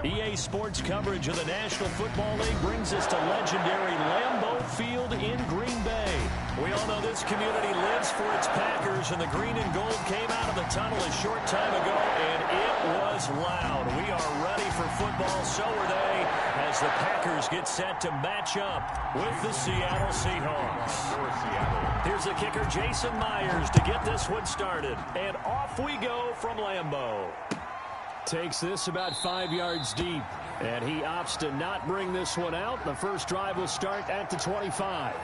EA Sports coverage of the National Football League brings us to legendary Lambeau Field in Green Bay. We all know this community lives for its Packers, and the green and gold came out of the tunnel a short time ago, and it was loud. We are ready for football, so are they, as the Packers get set to match up with the Seattle Seahawks. Here's the kicker, Jason Myers, to get this one started. And off we go from Lambeau. Takes this about 5 yards deep, and he opts to not bring this one out. The first drive will start at the 25.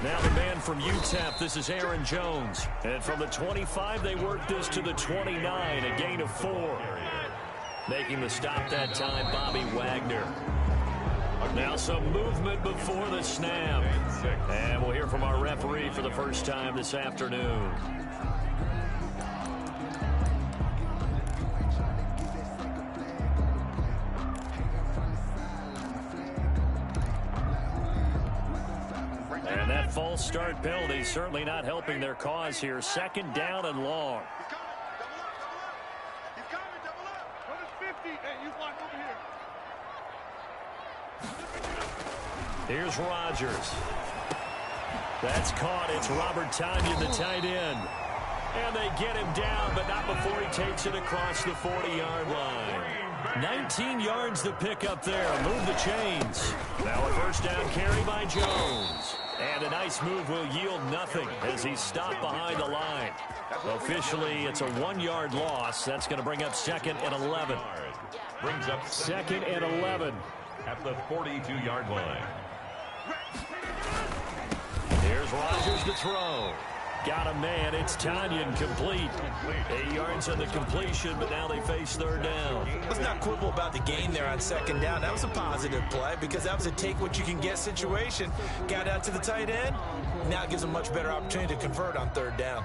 Now the man from UTEP, this is Aaron Jones. And from the 25, they work this to the 29, a gain of 4. Making the stop that time, Bobby Wagner. Now some movement before the snap. And we'll hear from our referee for the first time this afternoon. And that false start penalty certainly not helping their cause here. Second down and long. Here's Rodgers. That's caught. It's Robert Tonyan, the tight end. And they get him down, but not before he takes it across the 40-yard line. 19 yards to pick up there. Move the chains. Now a first down carry by Jones. And a nice move will yield nothing as he's stopped behind the line. Officially, it's a 1-yard loss. That's going to bring up second and 11. Brings up second and 11. At the 42-yard line. Here's Rodgers to throw. Got a man. It's Tonyan, complete. 8 yards on the completion, but now they face third down. Let's not quibble about the gain there on second down. That was a positive play because that was a take-what-you-can-get situation. Got out to the tight end. Now it gives a much better opportunity to convert on third down.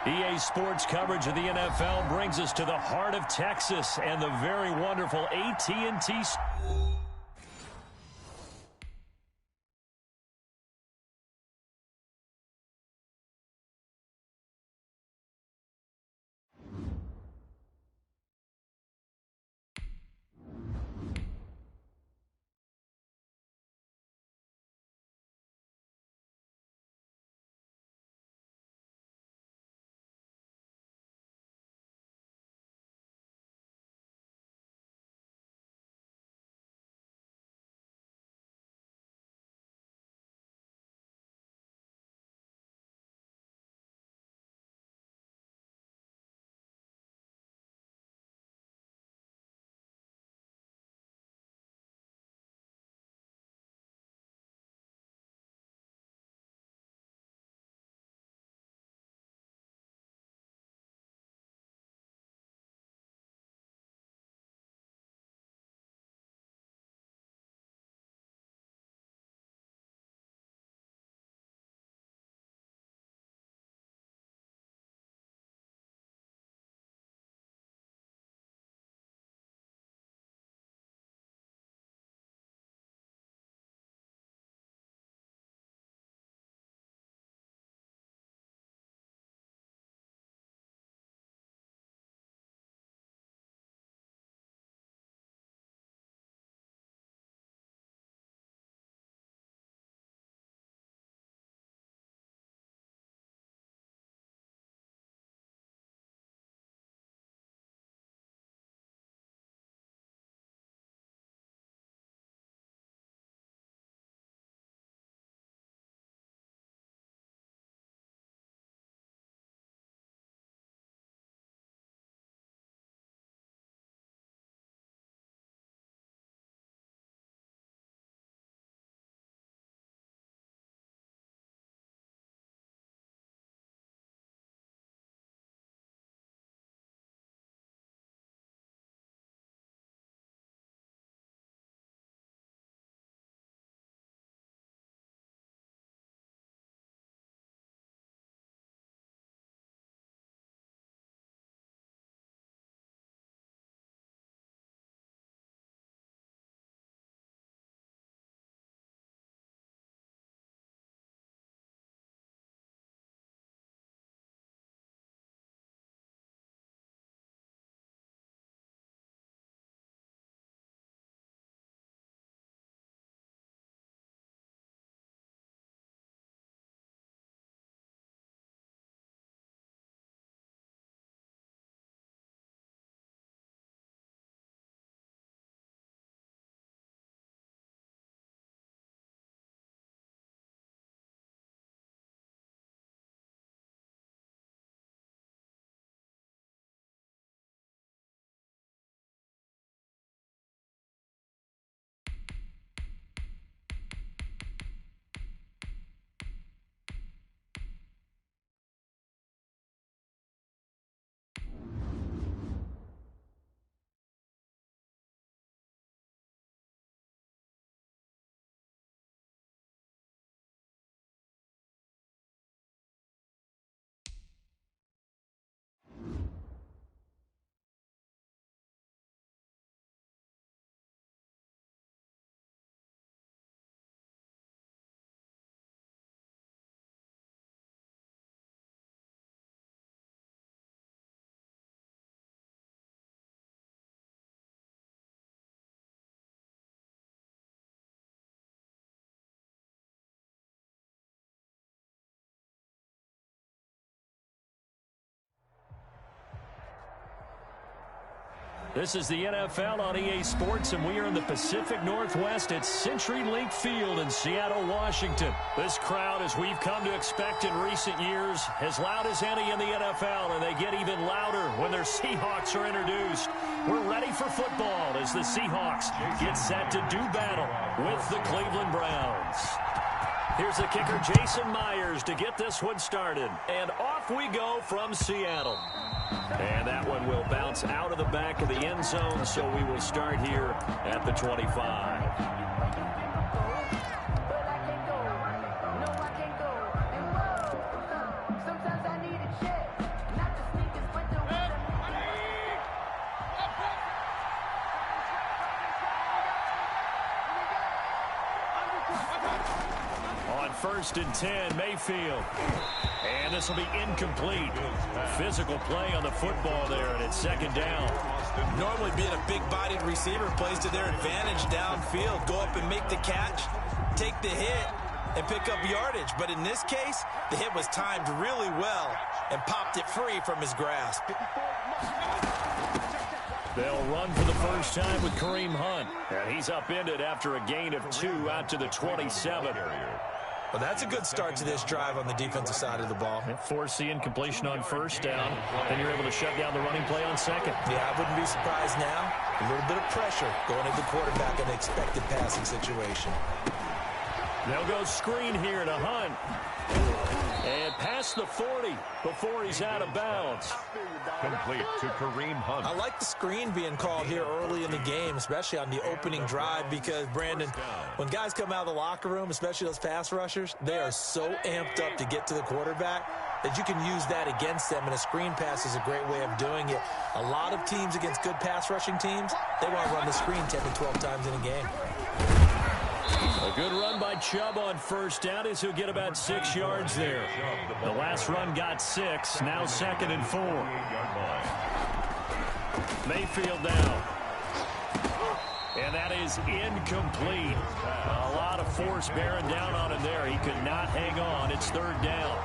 EA Sports coverage of the NFL brings us to the heart of Texas and the very wonderful AT&T. This is the NFL on EA Sports, and we are in the Pacific Northwest at CenturyLink Field in Seattle, Washington. This crowd, as we've come to expect in recent years, as loud as any in the NFL, and they get even louder when their Seahawks are introduced. We're ready for football as the Seahawks get set to do battle with the Cleveland Browns. Here's the kicker, Jason Myers, to get this one started. And off we go from Seattle. And that one will bounce out of the back of the end zone, so we will start here at the 25. First and 10, Mayfield. And this will be incomplete. Physical play on the football there, and it's second down. Normally being a big-bodied receiver plays to their advantage downfield. Go up and make the catch, take the hit, and pick up yardage. But in this case, the hit was timed really well and popped it free from his grasp. They'll run for the first time with Kareem Hunt. And he's upended after a gain of 2 out to the 27. Well, that's a good start to this drive on the defensive side of the ball. Force the incompletion on first down. Then you're able to shut down the running play on second. Yeah, I wouldn't be surprised now. A little bit of pressure going into the quarterback in an expected passing situation. They'll go screen here to Hunt. And past the 40 before he's out of bounds. Complete to Kareem Hunt. I like the screen being called here early in the game, especially on the opening drive, because, Brandon, when guys come out of the locker room, especially those pass rushers, they are so amped up to get to the quarterback that you can use that against them, and a screen pass is a great way of doing it. A lot of teams against good pass rushing teams, they want to run the screen 10 to 12 times in a game. A good run by Chubb on first down as he'll get about 6 yards there. The last run got 6, now second and 4. Mayfield now. And that is incomplete. A lot of force bearing down on him there. He could not hang on. It's third down.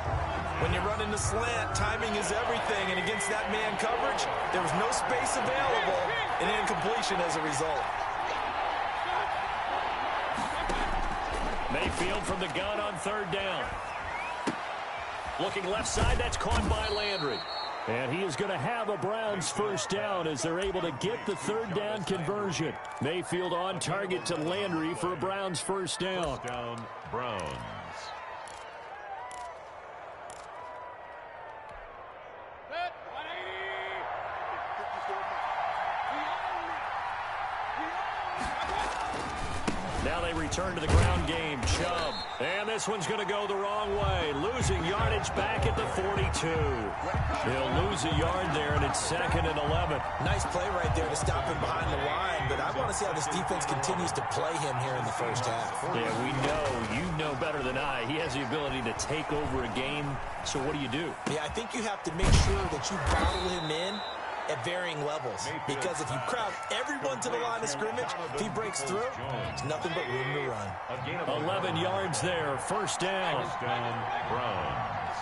When you're running the slant, timing is everything. And against that man coverage, there was no space available, and incompletion as a result. Mayfield from the gun on third down. Looking left side, that's caught by Landry. And he is going to have a Browns first down as they're able to get the third down conversion. Mayfield on target to Landry for a Browns first down. First down, Browns. Now they return to the ground game. Chubb. And this one's going to go the wrong way. Losing yardage back at the 42. He'll lose a yard there, and it's second and 11. Nice play right there to stop him behind the line, but I want to see how this defense continues to play him here in the first half. Yeah, we know. You know better than I. He has the ability to take over a game, so what do you do? Yeah, I think you have to make sure that you bottle him in at varying levels, because if you crowd everyone to the line of scrimmage, if he breaks through, there's nothing but room to run. 11 yards there, first down. Browns.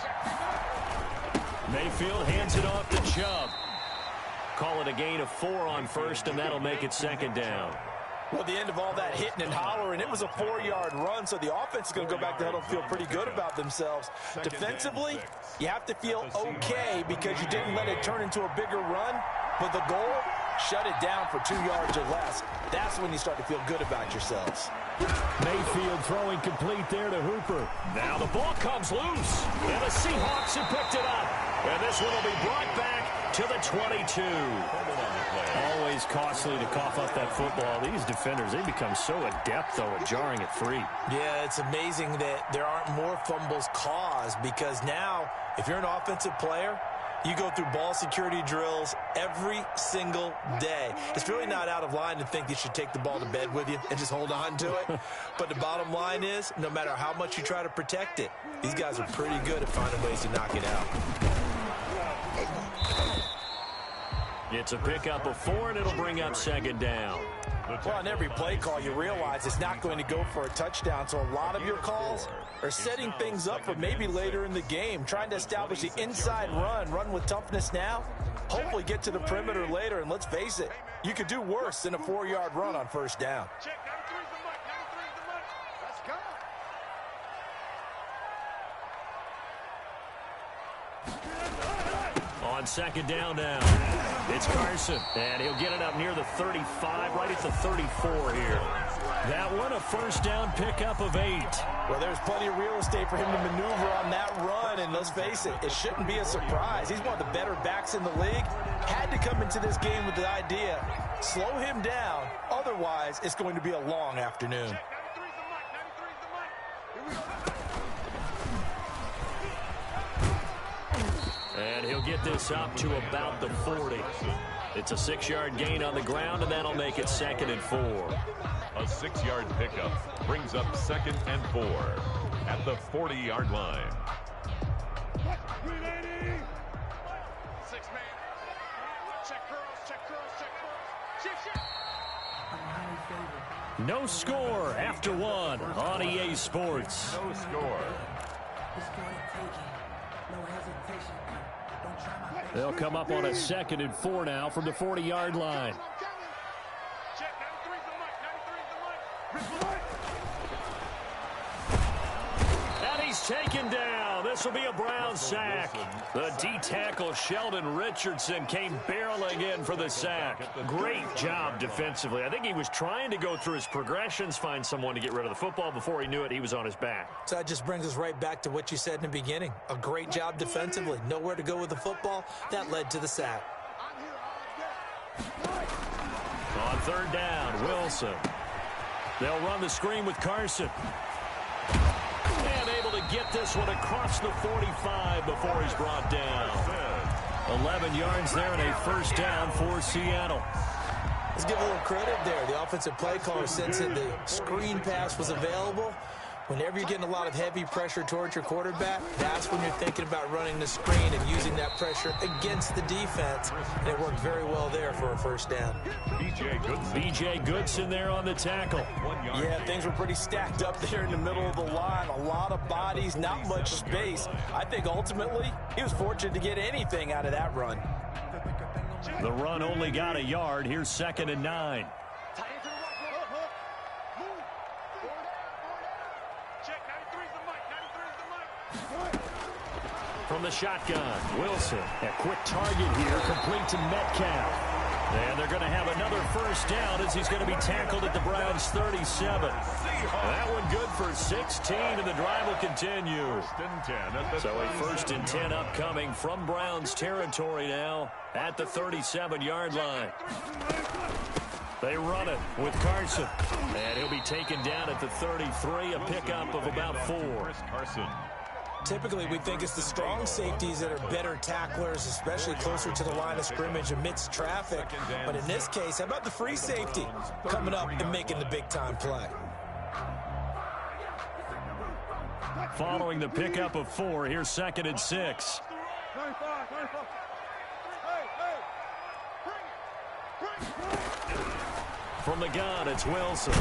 Mayfield hands it off to Chubb. Call it a gain of 4 on first, and that'll make it second down. Well, at the end of all that hitting and hollering, it was a 4-yard run, so the offense is going to go back to huddle and feel pretty good about themselves. Defensively, you have to feel okay because you didn't let it turn into a bigger run, but the goal, shut it down for 2 yards or less. That's when you start to feel good about yourselves. Mayfield throwing complete there to Hooper. Now the ball comes loose, and the Seahawks have picked it up. And this one will be brought back to the 22. Always costly to cough up that football. These defenders, they become so adept, though, at jarring it free. Yeah, it's amazing that there aren't more fumbles caused, because now, if you're an offensive player, you go through ball security drills every single day. It's really not out of line to think you should take the ball to bed with you and just hold on to it. But the bottom line is, no matter how much you try to protect it, these guys are pretty good at finding ways to knock it out. It's a pickup of 4, and it'll bring up second down. Well, on every play call, you realize it's not going to go for a touchdown, so a lot of your calls are setting things up for maybe later in the game, trying to establish the inside run with toughness now, hopefully get to the perimeter later, and let's face it, you could do worse than a 4-yard run on first down. On second down now, it's Carson, and he'll get it up near the 35, right at the 34 here. That one, a first down pickup of 8. Well, there's plenty of real estate for him to maneuver on that run, and let's face it, it shouldn't be a surprise. He's one of the better backs in the league. Had to come into this game with the idea, slow him down, otherwise it's going to be a long afternoon. And he'll get this up to about the 40. It's a 6-yard gain on the ground, and that'll make it 2nd and 4. A 6-yard pickup brings up 2nd and 4 at the 40-yard line. No score after 1 on EA Sports. No score. They'll come up on a 2nd and 4 now from the 40-yard line. And he's taken down. This will be a Brown sack. The D-tackle Sheldon Richardson came barreling in for the sack. Great job defensively. I think he was trying to go through his progressions, find someone to get rid of the football. Before he knew it, he was on his back. So that just brings us right back to what you said in the beginning. A great job defensively. Nowhere to go with the football. That led to the sack. On third down, Wilson. They'll run the screen with Carson. And able to get this one across the 45 before he's brought down. 11 yards there and a first down for Seattle. Let's give a little credit there. The offensive play caller sensed that the screen pass was available. Whenever you're getting a lot of heavy pressure towards your quarterback, that's when you're thinking about running the screen and using that pressure against the defense. And it worked very well there for a first down. B.J. Goodson there on the tackle. Yeah, things were pretty stacked up there in the middle of the line. A lot of bodies, not much space. I think ultimately he was fortunate to get anything out of that run. The run only got a yard. Here's 2nd and 9. From the shotgun, Wilson, a quick target here, complete to Metcalf. And they're going to have another first down as he's going to be tackled at the Browns' 37. That one good for 16, and the drive will continue. So a 1st and 10 upcoming from Browns territory now at the 37-yard line. They run it with Carson, and he'll be taken down at the 33, a pickup of about 4. Carson. Typically, we think it's the strong safeties that are better tacklers, especially closer to the line of scrimmage amidst traffic. But in this case, how about the free safety coming up and making the big-time play? Following the pickup of 4, here's 2nd and 6. From the gun, it's Wilson.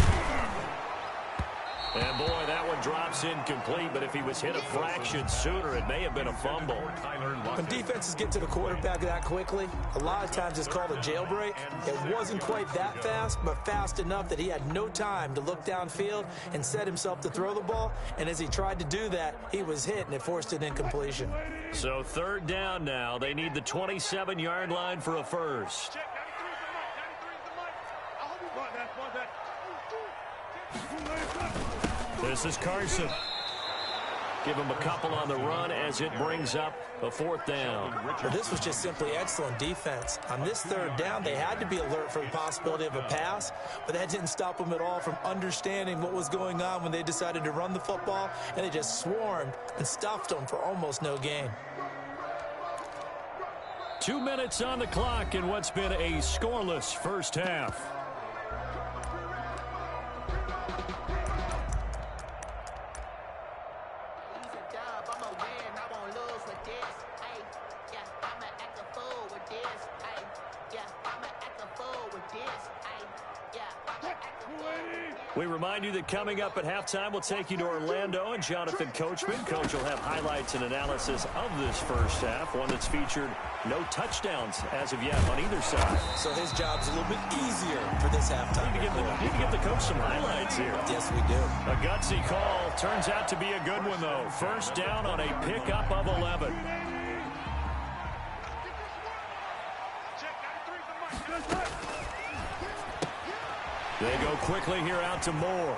And, boy, that one drops incomplete, but if he was hit a fraction sooner, it may have been a fumble. When defenses get to the quarterback that quickly, a lot of times it's called a jailbreak. It wasn't quite that fast, but fast enough that he had no time to look downfield and set himself to throw the ball. And as he tried to do that, he was hit, and it forced an incompletion. So 3rd down now. They need the 27-yard line for a first. This is Carson. Give him a couple on the run as it brings up a 4th down. Well, this was just simply excellent defense. On this 3rd down, they had to be alert for the possibility of a pass, but that didn't stop them at all from understanding what was going on when they decided to run the football, and they just swarmed and stuffed them for almost no gain. 2 minutes on the clock in what's been a scoreless first half. We remind you that coming up at halftime, we'll take you to Orlando and Jonathan Coachman. Coach will have highlights and analysis of this first half, one that's featured no touchdowns as of yet on either side. So his job's a little bit easier for this halftime. Need to give the coach some highlights here. Yes, we do. A gutsy call. Turns out to be a good one, though. First down on a pickup of 11. They go quickly here out to Moore.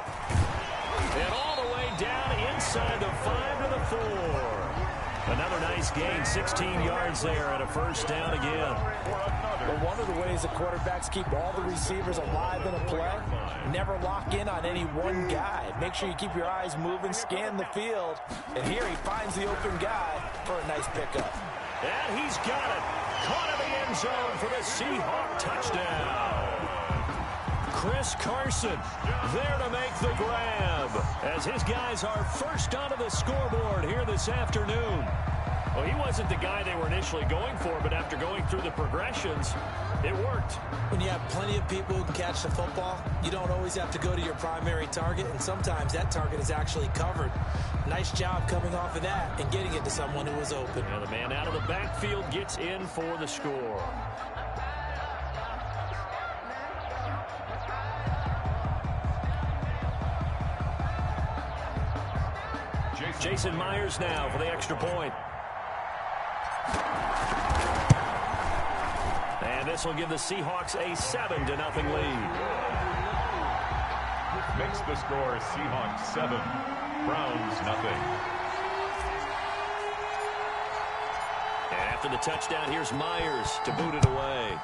And all the way down inside the 5 to the 4. Another nice gain, 16 yards there and a first down again. Well, one of the ways the quarterbacks keep all the receivers alive in a play, never lock in on any one guy. Make sure you keep your eyes moving, scan the field. And here he finds the open guy for a nice pickup. And he's got it. Caught in the end zone for the Seahawk touchdown. Chris Carson there to make the grab as his guys are first onto the scoreboard here this afternoon. Well, he wasn't the guy they were initially going for, but after going through the progressions, it worked. When you have plenty of people who can catch the football, you don't always have to go to your primary target, and sometimes that target is actually covered. Nice job coming off of that and getting it to someone who was open. Now the man out of the backfield gets in for the score. Jason Myers now for the extra point. And this will give the Seahawks a 7-0 lead. Makes the score Seahawks 7, Browns 0. After the touchdown, here's Myers to boot it away.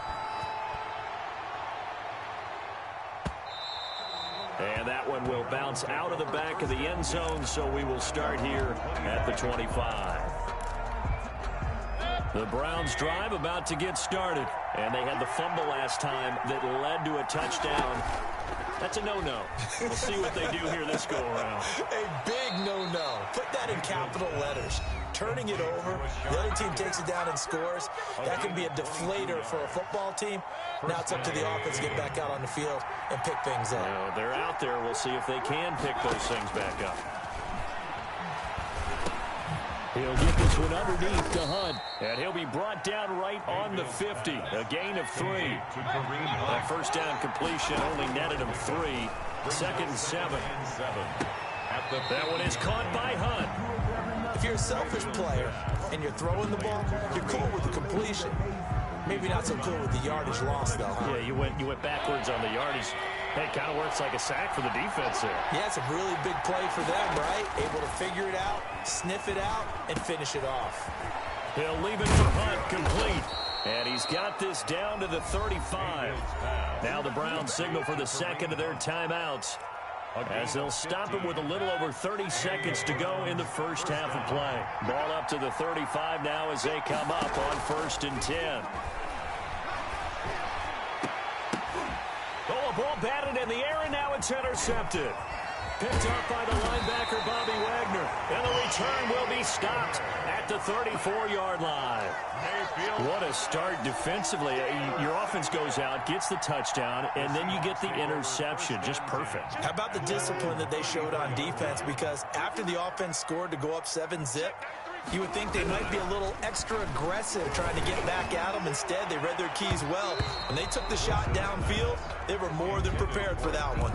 And that one will bounce out of the back of the end zone, so we will start here at the 25. The Browns drive about to get started, and they had the fumble last time that led to a touchdown. That's a no-no. We'll see what they do here this go-around. A big no-no. Put that in capital letters. Turning it over, the other team takes it down and scores. That can be a deflator for a football team. Now it's up to the offense to get back out on the field and pick things up. Well, they're out there. We'll see if they can pick those things back up. He'll get this one underneath to Hunt. And he'll be brought down right on the 50. A gain of 3. That first down completion only netted him 3. 2nd and 7. That one is caught by Hunt. If you're a selfish player and you're throwing the ball, you're cool with the completion. Maybe not so cool with the yardage loss, though. Huh? Yeah, you went backwards on the yardage. Hey, it kind of works like a sack for the defense there. Yeah, it's a really big play for them, right? Able to figure it out, sniff it out, and finish it off. He'll leave it for Hunt, complete. And he's got this down to the 35. Now the Browns signal for the second of their timeouts, as they'll stop him with a little over 30 seconds to go in the first half of play. Ball up to the 35 now as they come up on 1st and 10. Oh, a ball batted in the air, and now it's intercepted. Picked up by the linebacker, Bobby Wagner. And the return will be stopped at the 34-yard line. What a start defensively. Your offense goes out, gets the touchdown, and then you get the interception. Just perfect. How about the discipline that they showed on defense? Because after the offense scored to go up 7-zip, you would think they might be a little extra aggressive trying to get back at them. Instead, they read their keys well. When they took the shot downfield, they were more than prepared for that one.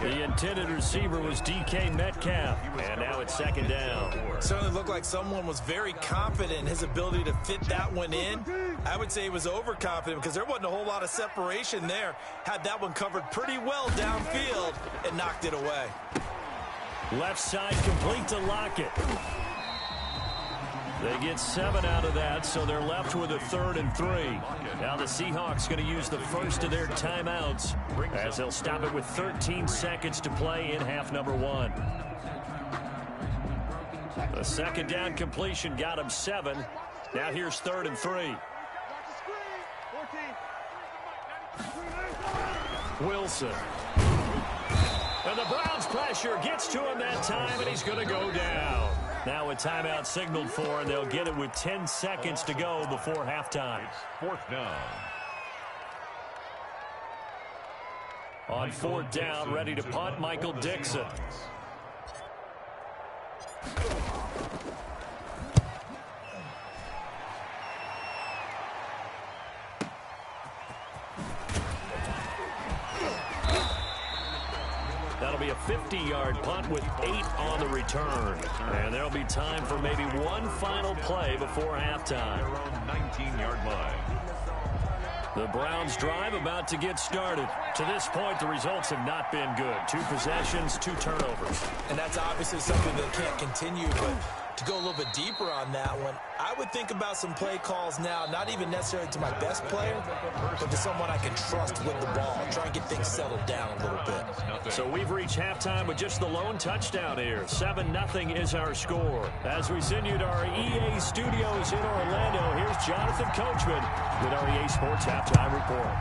The intended receiver was DK Metcalf, and now it's 2nd down. Certainly looked like someone was very confident in his ability to fit that one in. I would say he was overconfident because there wasn't a whole lot of separation there. Had that one covered pretty well downfield and knocked it away. Left side complete to Lockett. They get 7 out of that, so they're left with a 3rd and 3. Now the Seahawks going to use the first of their timeouts as they'll stop it with 13 seconds to play in half number 1. The 2nd down completion got him 7. Now here's 3rd and 3. Wilson. And the Browns pressure gets to him that time, and he's going to go down. Now a timeout signaled for, and they'll get it with 10 seconds to go before halftime. 4th down. On fourth down, ready to punt, Michael Dixon. That'll be a 50-yard punt with 8 on the return. And there'll be time for maybe one final play before halftime. Around 19-yard line. The Browns drive about to get started. To this point, the results have not been good. 2 possessions, 2 turnovers. And that's obviously something that can't continue, but to go a little bit deeper on that one, I would think about some play calls now, not even necessarily to my best player, but to someone I can trust with the ball. Try and get things settled down a little bit. So we've reached halftime with just the lone touchdown here. 7-0 is our score. As we send you to our EA studios in Orlando, here's Jonathan Coachman with our EA Sports Halftime Report.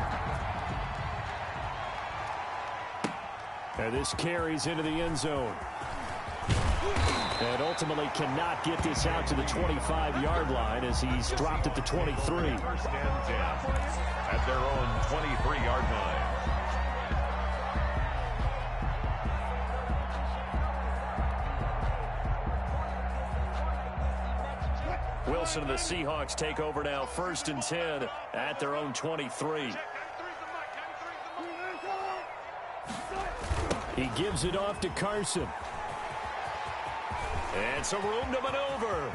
And this carries into the end zone. And ultimately cannot get this out to the 25-yard line as he's dropped at the 23. First and 10 at their own 23-yard line. Wilson and the Seahawks take over now, 1st and 10 at their own 23. He gives it off to Carson. And some room to maneuver.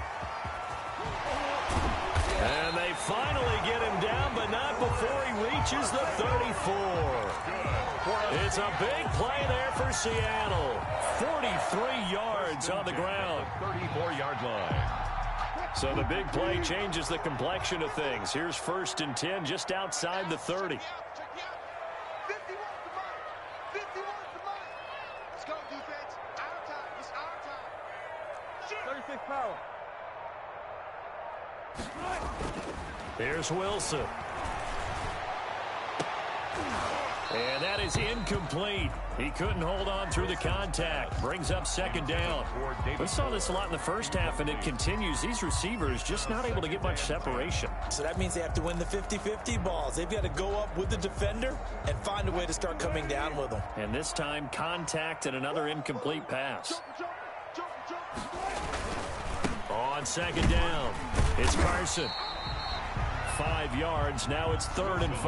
And they finally get him down, but not before he reaches the 34. It's a big play there for Seattle. 43 yards on the ground. 34-yard line. So the big play changes the complexion of things. Here's 1st and 10 just outside the 30. Here's Wilson. And that is incomplete. He couldn't hold on through the contact. Brings up 2nd down. We saw this a lot in the first half, and it continues. These receivers just not able to get much separation. So that means they have to win the 50-50 balls. They've got to go up with the defender and find a way to start coming down with them. And this time, contact and another incomplete pass. On 2nd down, it's Carson. 5 yards. Now it's 3rd and 5.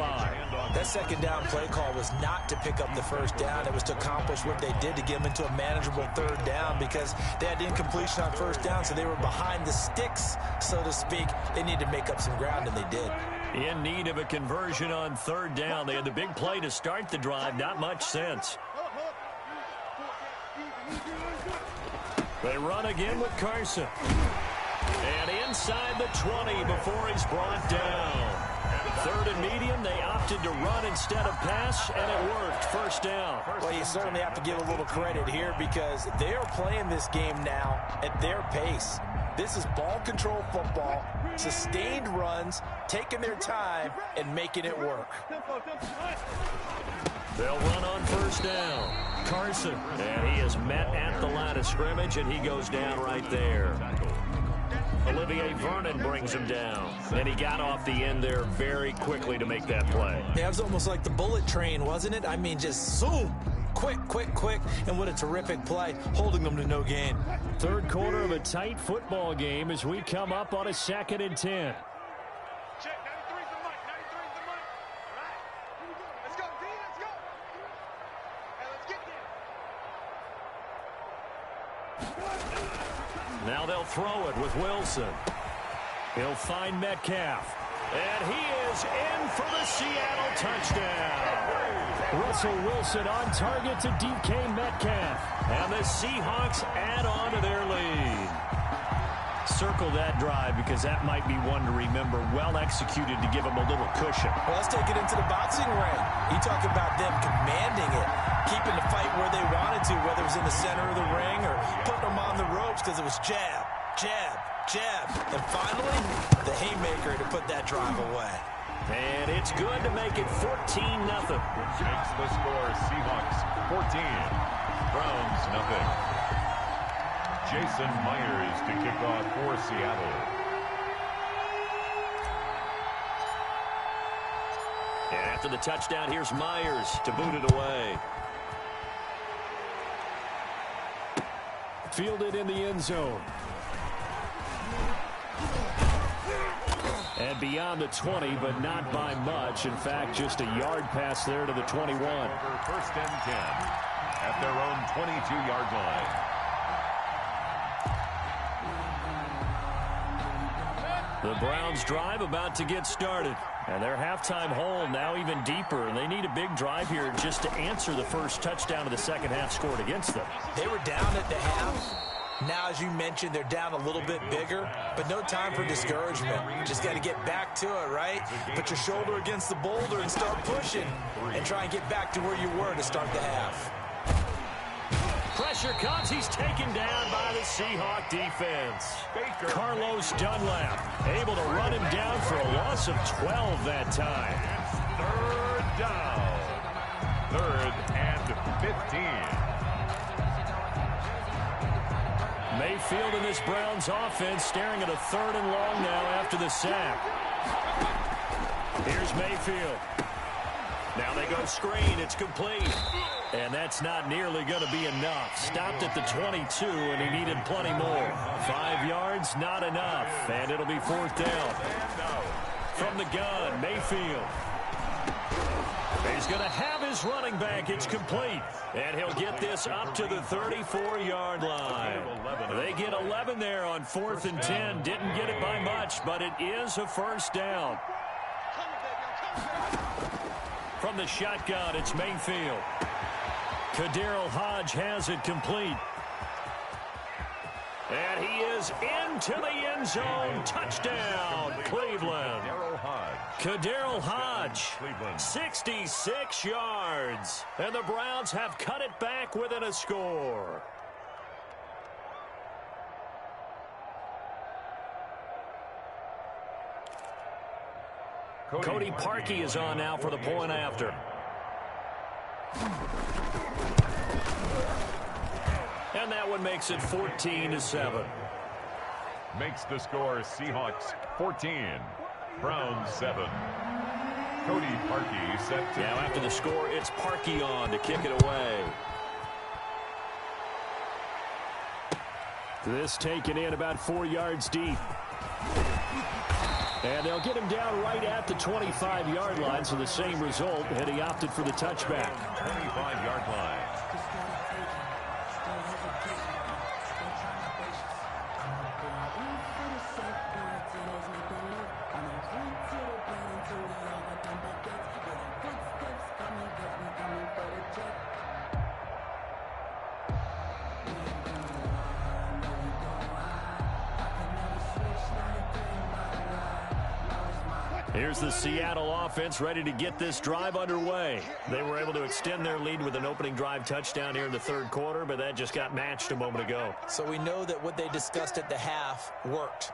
That 2nd down play call was not to pick up the 1st down. It was to accomplish what they did to get them into a manageable 3rd down because they had incompletion on 1st down, so they were behind the sticks, so to speak. They needed to make up some ground, and they did. In need of a conversion on 3rd down. They had the big play to start the drive. Not much sense. They run again with Carson. And inside the 20 before he's brought down. 3rd and medium, they opted to run instead of pass, and it worked. 1st down. Well, you certainly have to give a little credit here because they are playing this game now at their pace. This is ball control football, sustained runs, taking their time, and making it work. They'll run on 1st down. Carson, and he is met at the line of scrimmage, and he goes down right there. Olivier Vernon brings him down. And he got off the end there very quickly to make that play. Yeah, it was almost like the bullet train, wasn't it? I mean, just zoom. Quick, quick, quick. And what a terrific play, holding them to no gain. 3rd quarter of a tight football game as we come up on a 2nd and 10. Now they'll throw it with Wilson. He'll find Metcalf. And he is in for the Seattle touchdown. Russell Wilson on target to DK Metcalf. And the Seahawks add on to their lead. Circle that drive because that might be one to remember. Well executed to give them a little cushion. Well, let's take it into the boxing ring. You talk about them commanding it, keeping the fight where they wanted to, whether it was in the center of the ring or putting them on the ropes because it was jab, jab, jab. And finally, the haymaker to put that drive away. And it's good to make it 14-0. Makes the score Seahawks 14, Browns nothing. Jason Myers to kick off for Seattle. And after the touchdown, here's Myers to boot it away. Fielded in the end zone. And beyond the 20, but not by much. In fact, just a yard pass there to the 21. First and 10 at their own 22-yard line. The Browns drive about to get started. And their halftime hole now even deeper. And they need a big drive here just to answer the first touchdown of the second half scored against them. They were down at the half. Now, as you mentioned, they're down a little bit bigger, but no time for discouragement. Just got to get back to it, right? Put your shoulder against the boulder and start pushing and try and get back to where you were to start the half. Pressure comes. He's taken down by the Seahawk defense. Carlos Dunlap able to run him down for a loss of 12 that time. Third down. Third and 15. Mayfield in this Browns offense staring at a third and long now after the sack. Here's Mayfield. Now they go screen. It's complete. And that's not nearly going to be enough. Stopped at the 22, and he needed plenty more. 5 yards, not enough. And it'll be fourth down. From the gun, Mayfield. He's going to have his running back. It's complete. And he'll get this up to the 34-yard line. They get 11 there on 4th and 10. Didn't get it by much, but it is a first down. From the shotgun, it's Mayfield. Kadiril Hodge has it complete. And he is into the end zone. Touchdown, Cleveland. Kadiril Hodge, 66 yards. And the Browns have cut it back within a score. Cody Parkey is on now for the point after. And that one makes it 14-7. Makes the score Seahawks 14, Browns 7. Cody Parkey set to... Now after the score, it's Parkey on to kick it away. This taken in about 4 yards deep. And they'll get him down right at the 25-yard line, so the same result, and he opted for the touchback. 25-yard line. Here's the Seattle offense ready to get this drive underway. They were able to extend their lead with an opening drive touchdown here in the third quarter, but that just got matched a moment ago. So we know that what they discussed at the half worked.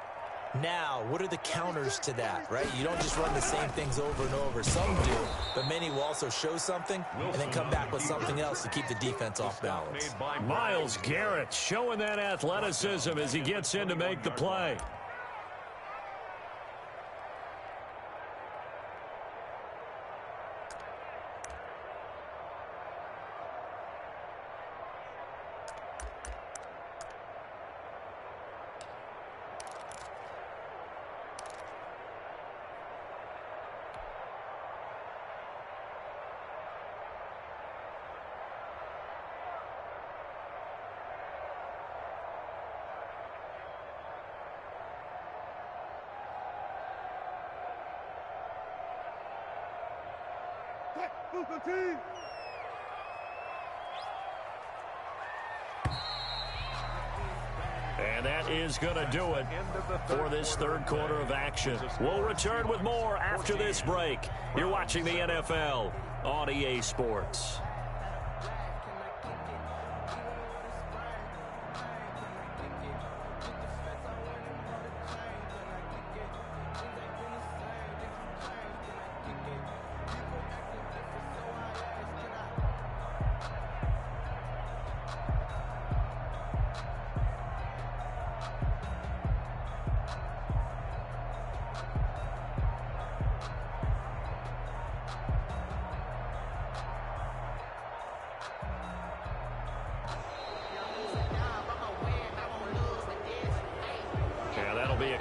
Now, what are the counters to that, right? You don't just run the same things over and over. Some do, but many will also show something and then come back with something else to keep the defense off balance. Myles Garrett showing that athleticism as he gets in to make the play. And that is going to do it for this third quarter of action. We'll return with more after this break. You're watching the NFL on EA Sports.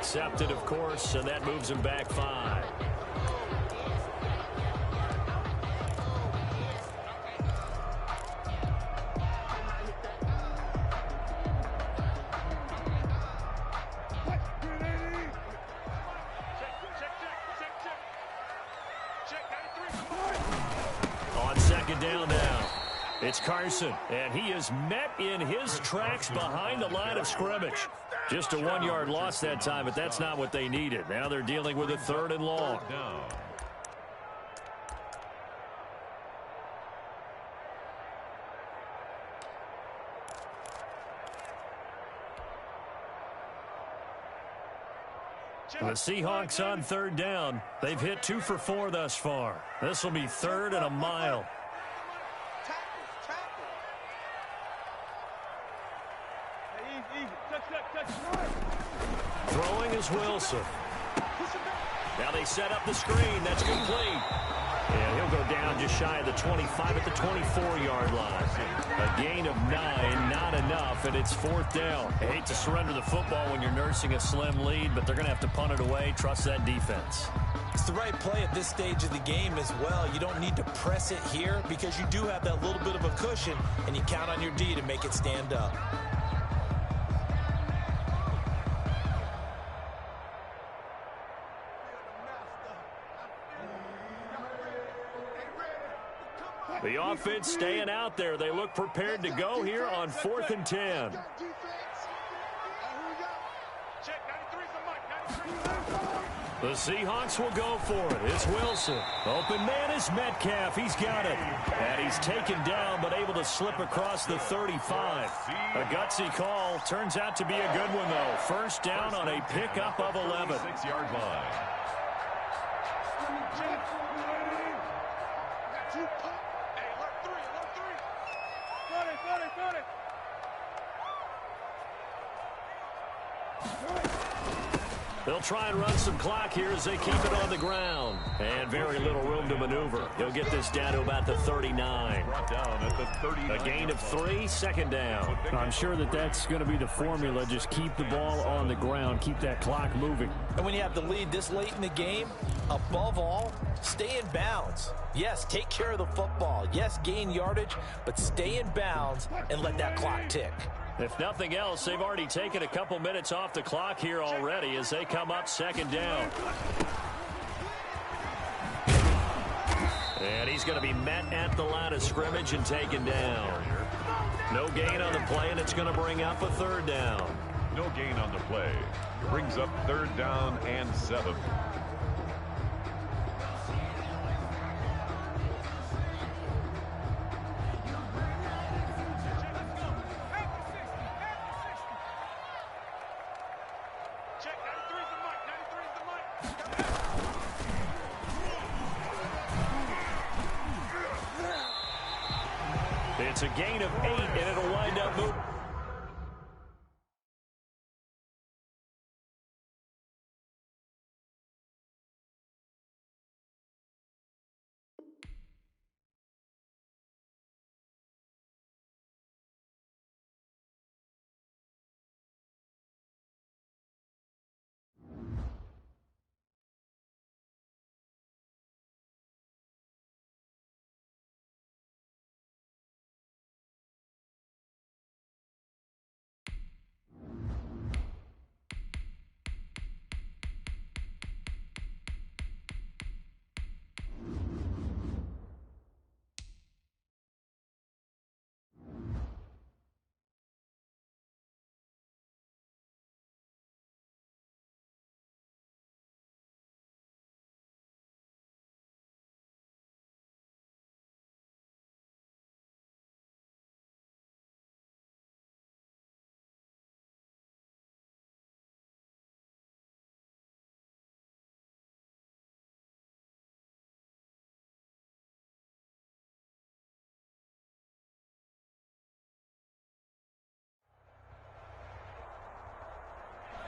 Accepted, of course, and that moves him back 5. On second down now, it's Carson, and he is met in his tracks behind the line of scrimmage. Just a 1-yard loss that time, but that's not what they needed. Now they're dealing with a 3rd and long. The Seahawks on 3rd down. They've hit 2 for 4 thus far. This will be 3rd and a mile. Throwing is Wilson. Now they set up the screen. That's complete. And he'll go down just shy of the 25 at the 24-yard line. A gain of 9, not enough, and it's 4th down. I hate to surrender the football when you're nursing a slim lead, but they're going to have to punt it away. Trust that defense. It's the right play at this stage of the game as well. You don't need to press it here because you do have that little bit of a cushion, and you count on your D to make it stand up. The offense staying out there. They look prepared to go here on 4th and 10. The Seahawks will go for it. It's Wilson. Open man is Metcalf. He's got it. And he's taken down but able to slip across the 35. A gutsy call. Turns out to be a good one, though. 1st down on a pickup of 11. 6-yard line. They'll try and run some clock here as they keep it on the ground. And very little room to maneuver. He'll get this down to about the 39. A gain of 3, 2nd down. I'm sure that's going to be the formula. Just keep the ball on the ground. Keep that clock moving. And when you have the lead this late in the game, above all, stay in bounds. Yes, take care of the football. Yes, gain yardage, but stay in bounds and let that clock tick. If nothing else, they've already taken a couple minutes off the clock here already as they come up 2nd down. And he's going to be met at the line of scrimmage and taken down. No gain on the play, and it's going to bring up a 3rd down. No gain on the play. Brings up 3rd down and 7. It's a gain of 8, and it'll wind up moving.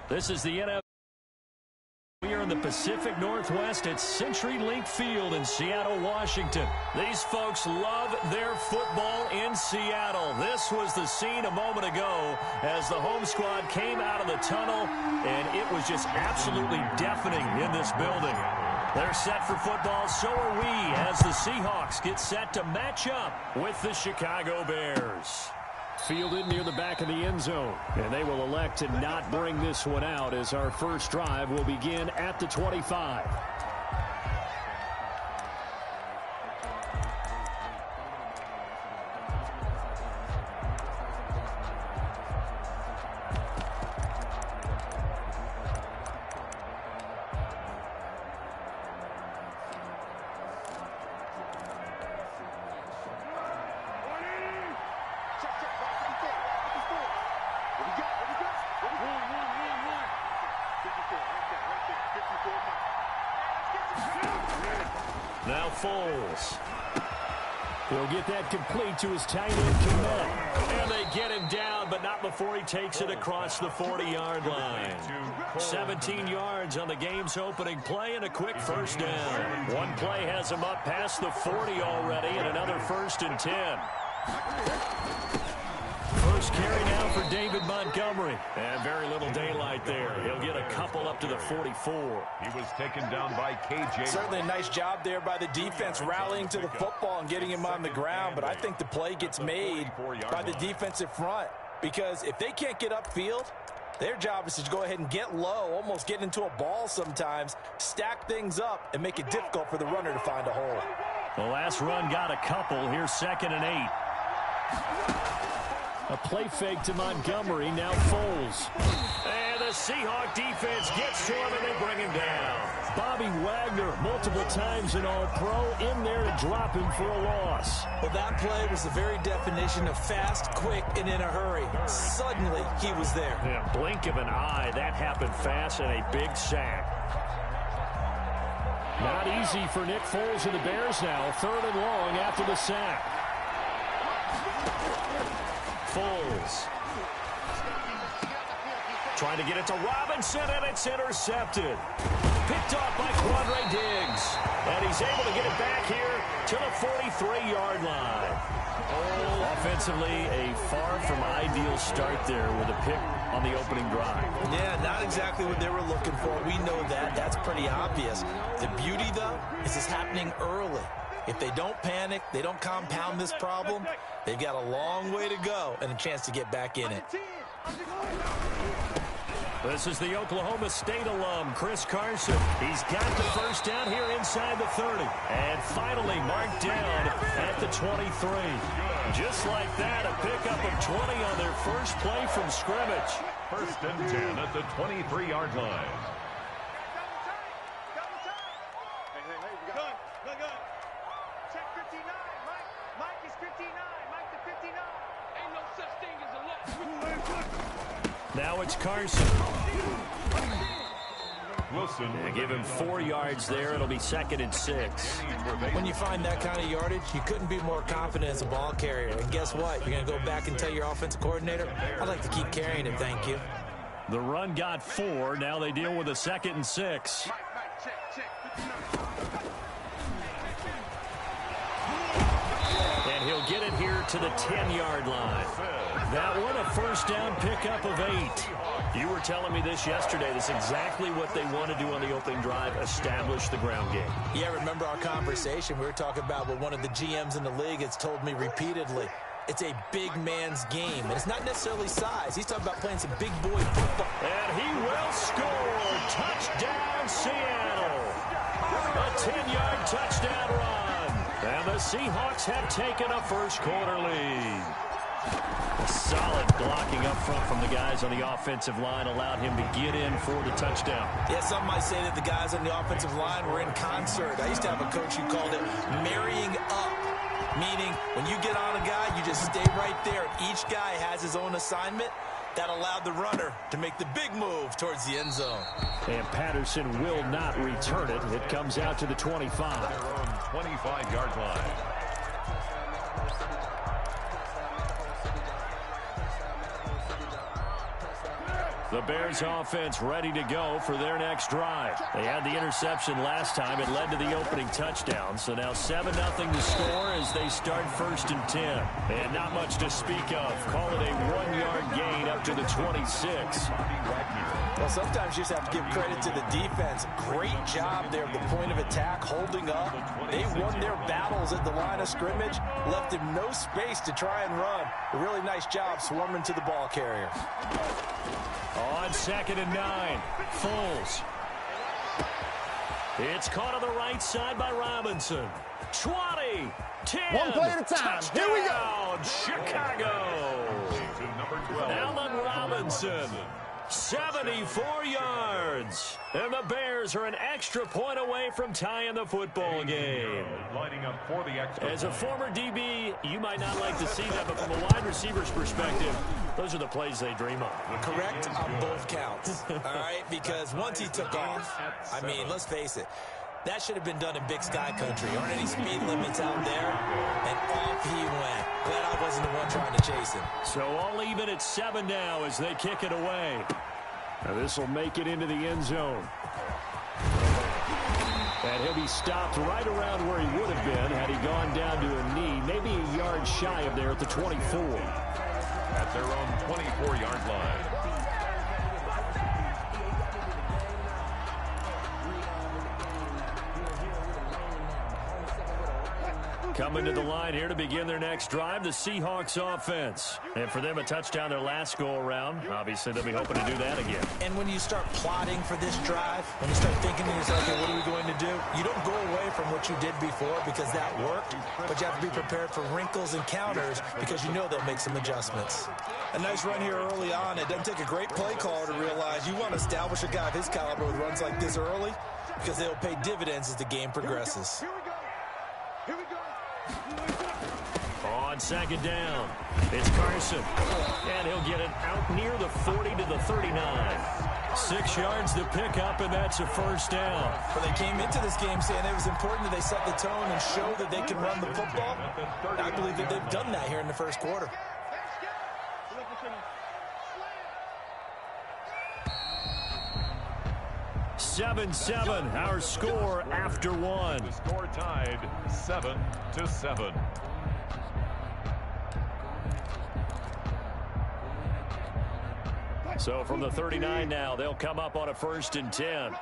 This is the NFL. Here in the the Pacific Northwest at CenturyLink Field in Seattle, Washington. These folks love their football in Seattle. This was the scene a moment ago as the home squad came out of the tunnel, and it was just absolutely deafening in this building. They're set for football, so are we, as the Seahawks get set to match up with the Chicago Bears. Fielded near the back of the end zone, and they will elect to not bring this one out as our first drive will begin at the 25. Now Foles. He'll get that complete to his tight end, Kmet. And they get him down, but not before he takes it across the 40-yard line. 17 yards on the game's opening play and a quick first down. One play has him up past the 40 already, and another 1st and 10. First carry now for David Montgomery. And very little daylight there. He'll get a couple up to the 44. He was taken down by KJ. Certainly a nice job there by the defense rallying to the football and getting him on the ground. But I think the play gets made by the defensive front. Because if they can't get upfield, their job is to go ahead and get low, almost get into a ball sometimes, stack things up, and make it difficult for the runner to find a hole. The last run got a couple. Here's 2nd and 8. A play fake to Montgomery, now Foles. And the Seahawk defense gets to him, and they bring him down. Bobby Wagner, multiple times an All-Pro, in there to drop him for a loss. Well, that play was the very definition of fast, quick, and in a hurry. Suddenly, he was there. Yeah, blink of an eye, that happened fast, and a big sack. Not easy for Nick Foles and the Bears now. 3rd and long after the sack. Foles trying to get it to Robinson, and it's intercepted. Picked off by Quandre Diggs. And he's able to get it back here to the 43-yard line. Offensively, a far from ideal start there with a pick on the opening drive. Yeah, not exactly what they were looking for. We know that. That's pretty obvious. The beauty, though, is it's happening early. If they don't panic, they don't compound this problem, they've got a long way to go and a chance to get back in it. This is the Oklahoma State alum, Chris Carson. He's got the first down here inside the 30. And finally marked down at the 23. Just like that, a pickup of 20 on their first play from scrimmage. 1st and 10 at the 23-yard line. Now it's Carson. Wilson. Give him 4 yards there. It'll be 2nd and 6. When you find that kind of yardage, you couldn't be more confident as a ball carrier. And guess what? You're going to go back and tell your offensive coordinator, I'd like to keep carrying it, thank you. The run got 4. Now they deal with a 2nd and 6. And he'll get it here to the 10-yard line. That one, a first down pickup of 8. You were telling me this yesterday. That's exactly what they want to do on the opening drive, establish the ground game. Yeah, remember our conversation? We were talking about what one of the GMs in the league has told me repeatedly. It's a big man's game, and it's not necessarily size. He's talking about playing some big boy football. And he will score. Touchdown, Seattle. A 10-yard touchdown run. And the Seahawks have taken a first-quarter lead. A solid blocking up front from the guys on the offensive line allowed him to get in for the touchdown. Yeah, some might say that the guys on the offensive line were in concert. I used to have a coach who called it marrying up, meaning when you get on a guy, you just stay right there. Each guy has his own assignment. That allowed the runner to make the big move towards the end zone. And Patterson will not return it. It comes out to the 25. 25-yard line. The Bears offense ready to go for their next drive. They had the interception last time. It led to the opening touchdown. So now 7-0 to score as they start 1st and 10. And not much to speak of. Call it a 1-yard gain up to the 26. Well, sometimes you just have to give credit to the defense. Great job there at the point of attack, holding up. They won their battles at the line of scrimmage, left him no space to try and run. A really nice job swarming to the ball carrier. On 2nd and 9, Foles. It's caught on the right side by Robinson. 20, 10. One play at a time. Touchdown, Here we go. Chicago. Allen Robinson. 74 yards. And the Bears are an extra point away from tying the football game. Lining up for the extra. As a former DB, you might not like to see that, but from a wide receiver's perspective, those are the plays they dream of. Correct on both counts. All right, because once he took off, I mean, let's face it, that should have been done in Big Sky country. Aren't any speed limits out there? And off he went. Glad I wasn't the one trying to chase him. So all even at 7 now as they kick it away. Now this will make it into the end zone. And he'll be stopped right around where he would have been had he gone down to a knee, maybe a yard shy of there at the 24. At their own 24-yard line. Coming to the line here to begin their next drive, the Seahawks offense. And for them, a touchdown their last go-around. Obviously, they'll be hoping to do that again. And when you start plotting for this drive, when you start thinking to yourself, okay, what are we going to do? You don't go away from what you did before because that worked, but you have to be prepared for wrinkles and counters because you know they'll make some adjustments. A nice run here early on. It doesn't take a great play caller to realize you want to establish a guy of his caliber with runs like this early because they'll pay dividends as the game progresses. Here we go. Here we go. On 2nd down, it's Carson. And he'll get it out near the 40 to the 39. 6 yards to pick up, and that's a 1st down. But they came into this game saying it was important that they set the tone and show that they can run the football. I believe that they've done that here in the first quarter. 7-7, our score after one. The score tied 7-7. So from the 39 now, they'll come up on a 1st and 10.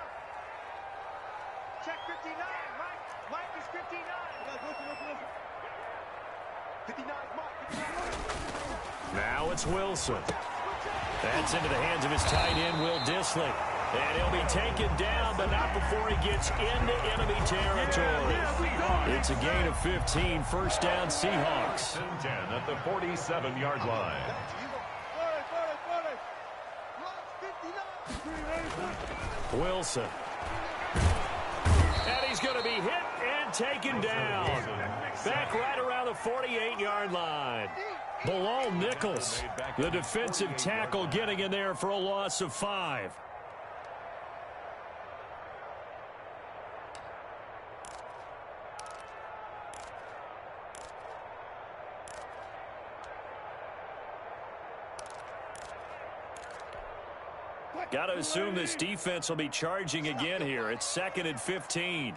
Check 59. Mike is 59. Listen. 59 Mike. Now it's Wilson. That's into the hands of his tight end, Will Dissly. And he'll be taken down, but not before he gets into enemy territory. It's a gain of 15, 1st down Seahawks. 10 at the 47-yard line. Wilson. And he's going to be hit and taken down. Back right around the 48-yard line. Bilal Nichols, the defensive tackle, getting in there for a loss of 5. Got to assume this defense will be charging again here. It's 2nd and 15.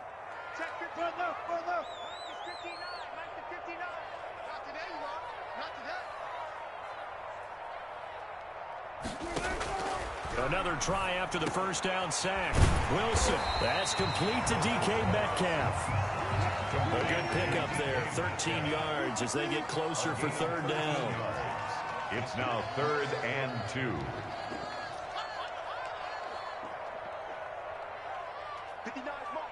Check 59. Mike is 59. Mike is 59. Not today, you are. Not today. Another try after the 1st down sack. Wilson, that's complete to DK Metcalf. A good pickup there, 13 yards as they get closer for 3rd down. It's now 3rd and 2. 59 Mark.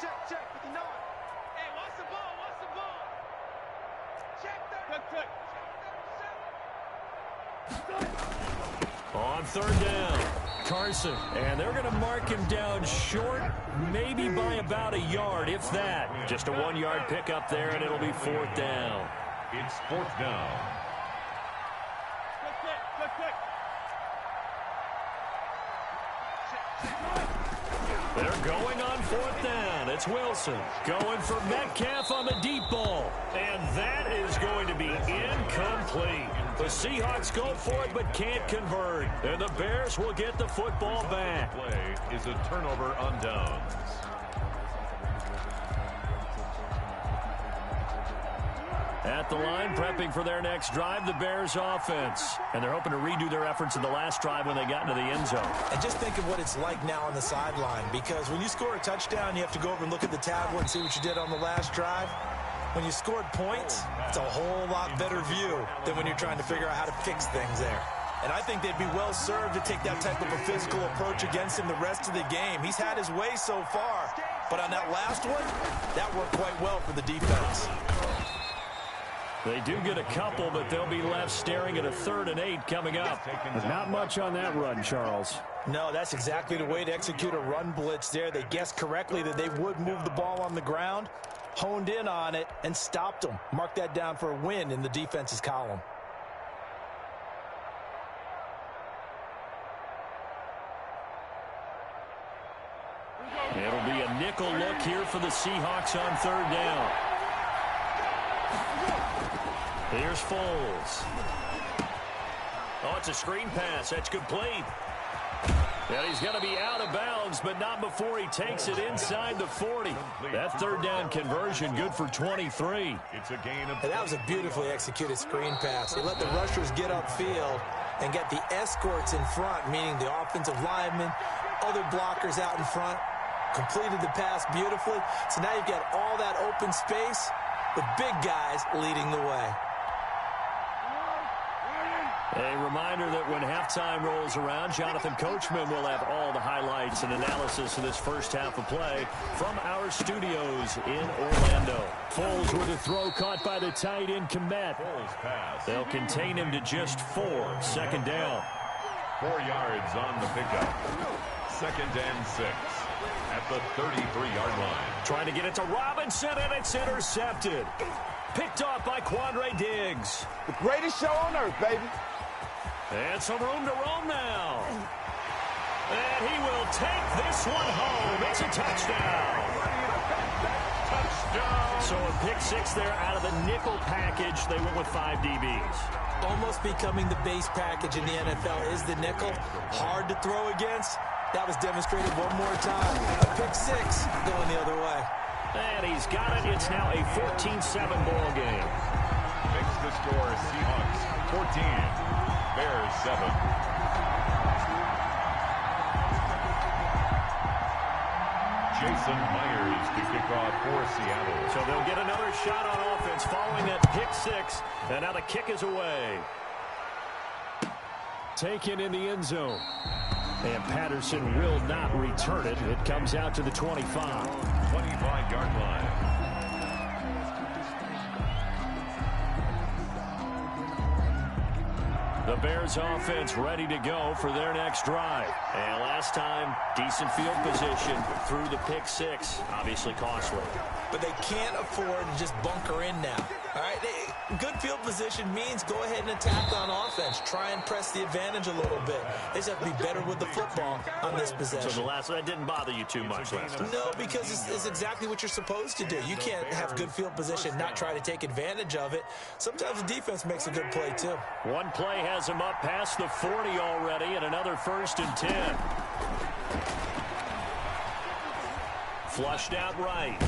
Check 59. Hey, what's the ball? Check 30. On 3rd down, Carson. And they're going to mark him down short, maybe by about a yard, if that. Just a 1-yard pickup there, and it'll be 4th down. It's 4th down. They're going on 4th down It's Wilson going for Metcalf on the deep ball. And that is going to be incomplete. The Seahawks go for it but can't convert. And the Bears will get the football back. Play is a turnover on downs. At the line, prepping for their next drive, the Bears offense. And they're hoping to redo their efforts in the last drive when they got into the end zone. And just think of what it's like now on the sideline, because when you score a touchdown, you have to go over and look at the tablet and see what you did on the last drive. When you scored points, it's a whole lot better view than when you're trying to figure out how to fix things there. And I think they'd be well served to take that type of a physical approach against him the rest of the game. He's had his way so far, but on that last one, that worked quite well for the defense. They do get a couple, but they'll be left staring at a 3rd and 8 coming up. Not much on that run, Charles. No, that's exactly the way to execute a run blitz there. They guessed correctly that they would move the ball on the ground, honed in on it, and stopped them. Mark that down for a win in the defense's column. It'll be a nickel look here for the Seahawks on 3rd down. Here's Foles. Oh, it's a screen pass. That's complete. And he's going to be out of bounds, but not before he takes it inside the 40. That 3rd down conversion good for 23. It's a gain of... And that was a beautifully executed screen pass. He let the rushers get upfield and get the escorts in front, meaning the offensive linemen, other blockers out in front. Completed the pass beautifully. So now you've got all that open space with big guys leading the way. A reminder that when halftime rolls around, Jonathan Coachman will have all the highlights and analysis of this first half of play from our studios in Orlando. Foles with a throw caught by the tight end Kmet. They'll contain him to just 4. 2nd down. 4 yards on the pickup. 2nd and 6 at the 33-yard line. Trying to get it to Robinson, and it's intercepted. Picked off by Quandre Diggs. The greatest show on earth, baby. And some room to roam now. And he will take this one home. It's a touchdown. Touchdown. So a pick 6 there out of the nickel package. They went with 5 DBs. Almost becoming the base package in the NFL is the nickel. Hard to throw against. That was demonstrated one more time. A pick 6 going the other way. And he's got it. It's now a 14-7 ball game. Makes the score Seahawks 14. Bears 7. Jason Myers to kick off for Seattle. So they'll get another shot on offense following that pick 6. And now the kick is away. Taken in the end zone. And Patterson will not return it. It comes out to the 25. 25-yard line. The Bears offense ready to go for their next drive. And last time, decent field position through the pick 6. Obviously costly. But they can't afford to just bunker in now. All right, good field position means go ahead and attack on offense. Try and press the advantage a little bit. They just have to be better with the football on this possession. So that didn't bother you too much last time? No, because it's exactly what you're supposed to do. You can't have good field position, not try to take advantage of it. Sometimes the defense makes a good play, too. One play has him up past the 40 already, and another 1st and 10. Flushed out right.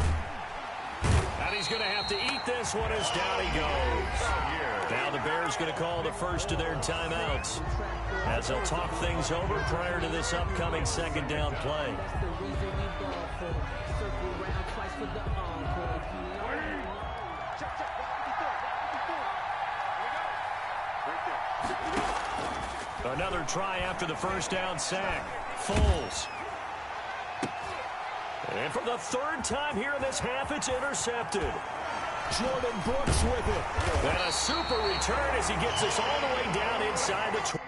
And he's going to have to eat this one as down he goes. Now the Bears going to call the first of their timeouts as they'll talk things over prior to this upcoming 2nd down play. Another try after the 1st down sack. Foles. And for the 3rd time here in this half, it's intercepted. Jordan Brooks with it. And a super return as he gets us all the way down inside the 20.